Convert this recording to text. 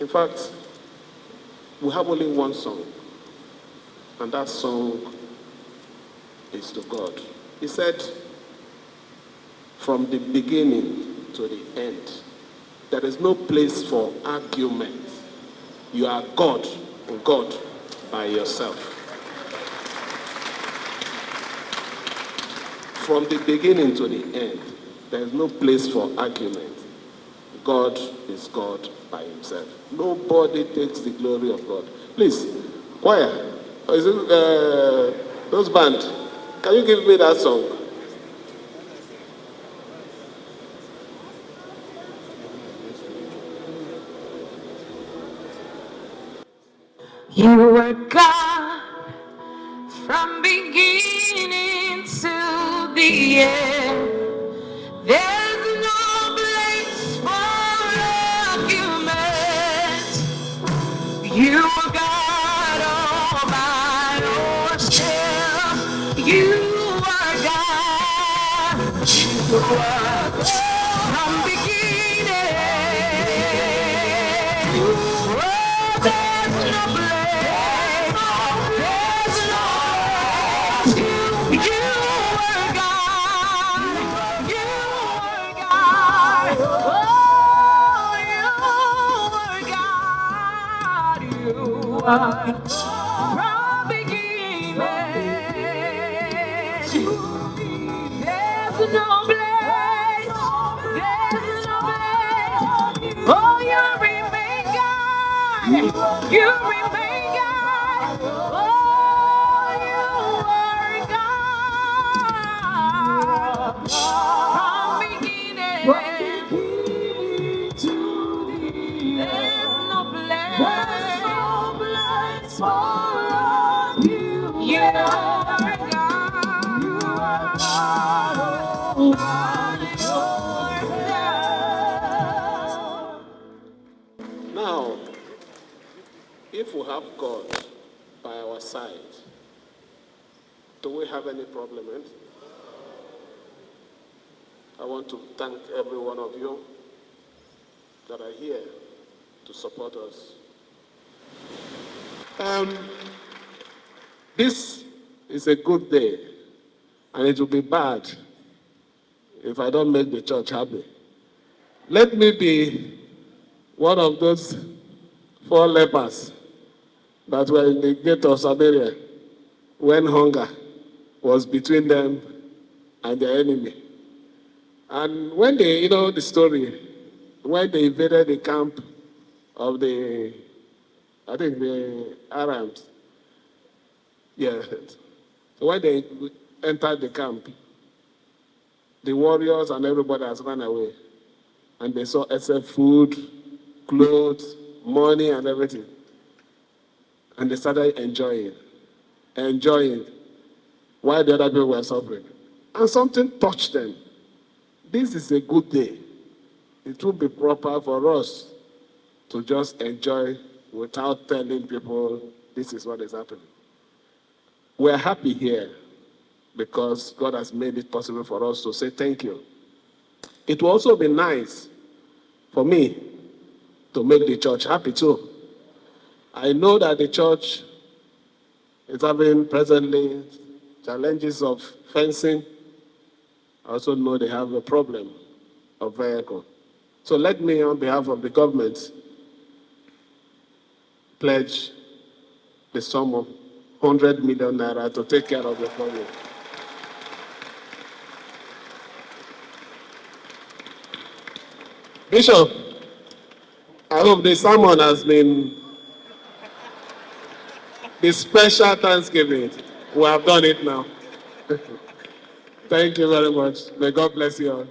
In fact, we have only one song, and that song is to God. He said, from the beginning to the end, there is no place for argument. You are God, God by yourself. From the beginning to the end, there is no place for argument. God is God by himself. Nobody takes the glory of God. Please, choir, or is it those band? Can you give me that song? You are God from beginning to the end. There's no place for argument. You are God all by yourself. You are God. You are God from beginning. Oh, there's no place. There's no place. You are God. You are God. Oh, you are God. You are from beginning. There's no place. There's no place. Oh, you remain God. You remain God. Oh, you are God. From beginning to the end. There's no place. There's no place for you. You are God. You are God. Oh, God is yourself. Now, if we have God by our side, do we have any problem? I want to thank every one of you that are here to support us. This is a good day, and it will be bad if I don't make the church happy. Let me be one of those 4 lepers that were in the gate of Samaria when hunger was between them and their enemy. And when they, the story, when they invaded the camp of the Arabs, yeah. So when they entered the camp, the warriors and everybody has run away. And they saw excess food, clothes, money, and everything. And they started enjoying, while the other people were suffering. And something touched them. This is a good day. It would be proper for us to just enjoy without telling people this is what is happening. We're happy here because God has made it possible for us to say thank you. It will also be nice for me to make the church happy too. I know that the church is having presently challenges of fencing. I also know they have a problem of vehicle. So let me, on behalf of the government, pledge the sum of 100 million naira to take care of the problem. Bishop, I hope the sermon has been the special Thanksgiving. We have done it now. Thank you very much. May God bless you all.